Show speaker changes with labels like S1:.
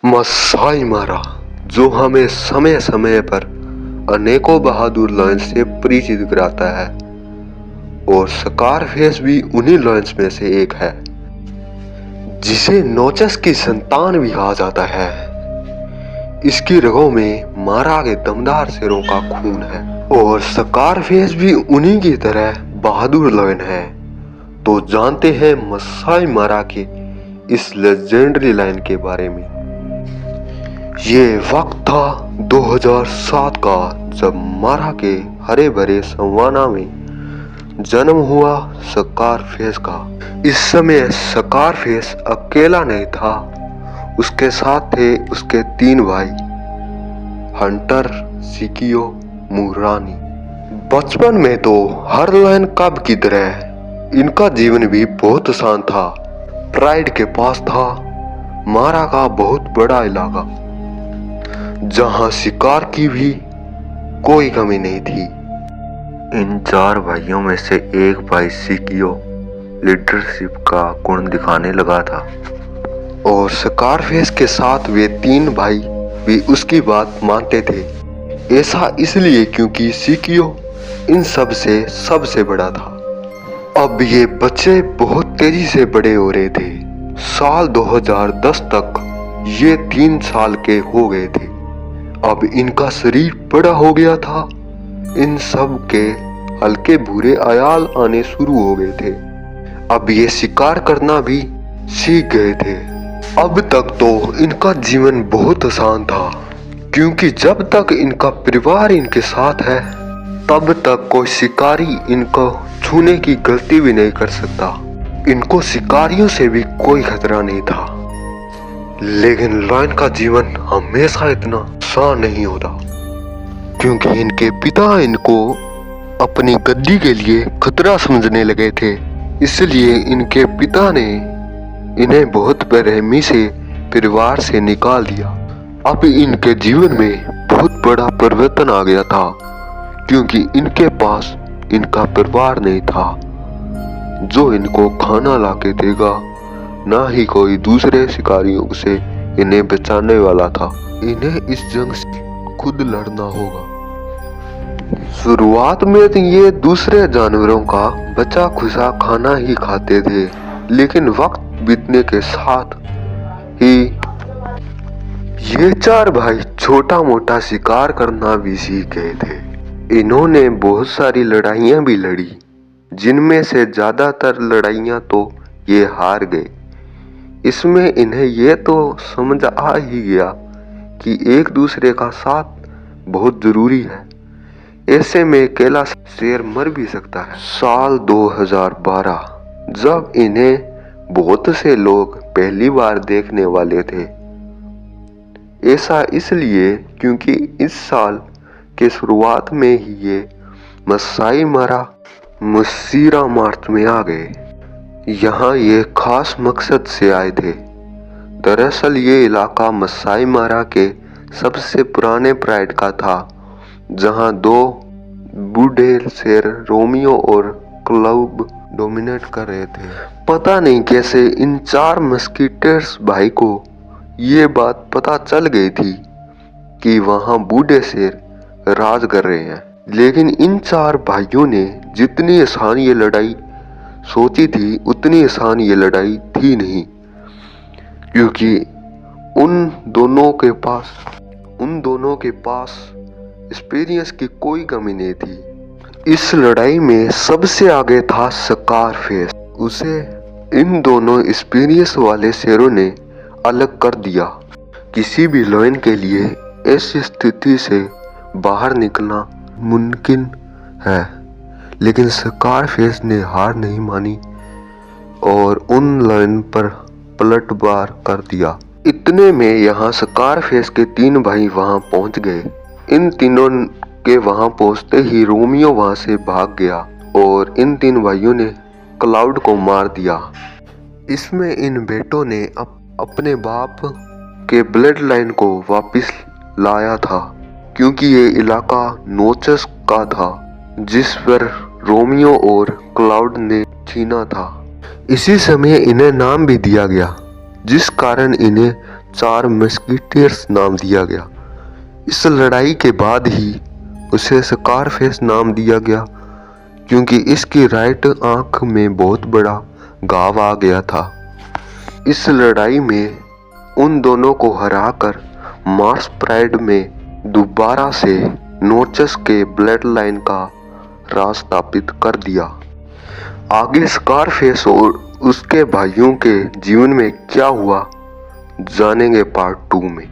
S1: मसाई मारा, जो हमें समय समय पर अनेकों बहादुर लायंस से परिचित कराता है, और स्कारफेस भी उन्हीं लायंस में से एक है, जिसे नोचस की संतान भी कहा जाता है। इसकी रगों में मारा के दमदार शेरों का खून है, और स्कारफेस भी उन्हीं की तरह बहादुर लायन है। तो जानते हैं मसाई मारा के इस लेजेंडरी लायन के बारे में। ये वक्त था 2007 का, जब मारा के हरे भरे सवाना में जन्म हुआ स्कारफेस का। इस समय स्कारफेस अकेला नहीं था, उसके साथ थे उसके 3 भाई, हंटर, सिकियो, मुरानी। बचपन में तो हर लायन कब की तरह इनका जीवन भी बहुत आसान था। प्राइड के पास था मारा का बहुत बड़ा इलाका, जहां शिकार की भी कोई कमी नहीं थी। इन 4 भाइयों में से एक भाई सिकियो लीडरशिप का गुण दिखाने लगा था, और स्कारफेस के साथ वे 3 भाई भी उसकी बात मानते थे। ऐसा इसलिए क्योंकि सिकियो इन सब से सबसे बड़ा था। अब ये बच्चे बहुत तेजी से बड़े हो रहे थे। साल 2010 तक ये 3 साल के हो गए थे। अब इनका शरीर बड़ा हो गया था। इन सब के हल्के भूरे आयाल आने शुरू हो गए थे। अब ये शिकार करना भी सीख गए थे। अब तक तो इनका जीवन बहुत आसान था, क्योंकि जब तक इनका परिवार इनके साथ है, तब तक कोई शिकारी इनको छूने की गलती भी नहीं कर सकता। इनको शिकारियों से भी कोई खतरा नहीं था। लेकिन लायन का जीवन हमेशा इतना आसान नहीं होता, क्योंकि इनके पिता इनको अपनी गद्दी के लिए खतरा समझने लगे थे। इसलिए इनके पिता ने इन्हें बहुत बेरहमी से परिवार से निकाल दिया। अब इनके जीवन में बहुत बड़ा परिवर्तन आ गया था, क्योंकि इनके पास इनका परिवार नहीं था जो इनको खाना लाके देगा, ना ही कोई दूसरे शिकारियों से इन्हें बचाने वाला था। इन्हें इस जंग से खुद लड़ना होगा। शुरुआत में तो ये दूसरे जानवरों का बचा खुचा खाना ही खाते थे, लेकिन वक्त बीतने के साथ ही ये 4 भाई छोटा मोटा शिकार करना भी सीख गए थे। इन्होंने बहुत सारी लड़ाइयां भी लड़ी, जिनमें से ज्यादातर लड़ाइयां तो ये हार गए। इसमें इन्हें ये तो समझ आ ही गया कि एक दूसरे का साथ बहुत जरूरी है। ऐसे में अकेला शेर मर भी सकता है। साल 2012, जब इन्हें बहुत से लोग पहली बार देखने वाले थे। ऐसा इसलिए क्योंकि इस साल के शुरुआत में ही ये मसाई मारा मुसीरा मार्च में आ गए। यहाँ ये खास मकसद से आए थे। दरअसल ये इलाका मसाई मारा के सबसे पुराने प्राइड का था, जहाँ 2 बूढ़े शेर रोमियो और क्लाउड डोमिनेट कर रहे थे। पता नहीं कैसे इन 4 मस्कीटर्स भाई को ये बात पता चल गई थी कि वहाँ बूढ़े शेर राज कर रहे हैं। लेकिन इन 4 भाइयों ने जितनी आसान ये लड़ाई सोची थी, उतनी आसान ये लड़ाई थी नहीं, क्योंकि उन दोनों के पास एक्सपीरियंस की कोई कमी नहीं थी। इस लड़ाई में सबसे आगे था स्कारफेस। उसे इन दोनों एक्सपीरियंस वाले शेरों ने अलग कर दिया। किसी भी लायन के लिए ऐसी स्थिति से बाहर निकलना मुमकिन है, लेकिन स्कारफेस ने हार नहीं मानी और उन लायन पर पलटवार कर दिया। इतने में यहाँ स्कारफेस के 3 भाई वहां पहुंच गए। इन तीनों के वहां पहुंचते ही रोमियो वहां से भाग गया और इन 3 भाइयों ने क्लाउड को मार दिया। इसमें इन बेटों ने अपने बाप के ब्लड लाइन को वापस लाया था, क्योंकि ये इलाका नोचस का था, जिस पर रोमियो और क्लाउड ने छीना था। इसी समय इन्हें नाम भी दिया गया, जिस कारण इन्हें 4 मस्कीटियर्स नाम दिया गया। इस लड़ाई के बाद ही उसे स्कारफेस नाम दिया गया, क्योंकि इसकी राइट आंख में बहुत बड़ा घाव आ गया था। इस लड़ाई में उन दोनों को हराकर मार्स प्राइड में दोबारा से नोचस के ब्लड लाइन का राज स्थापित कर दिया। आगे स्कारफेस और उसके भाइयों के जीवन में क्या हुआ जानेंगे पार्ट 2 में।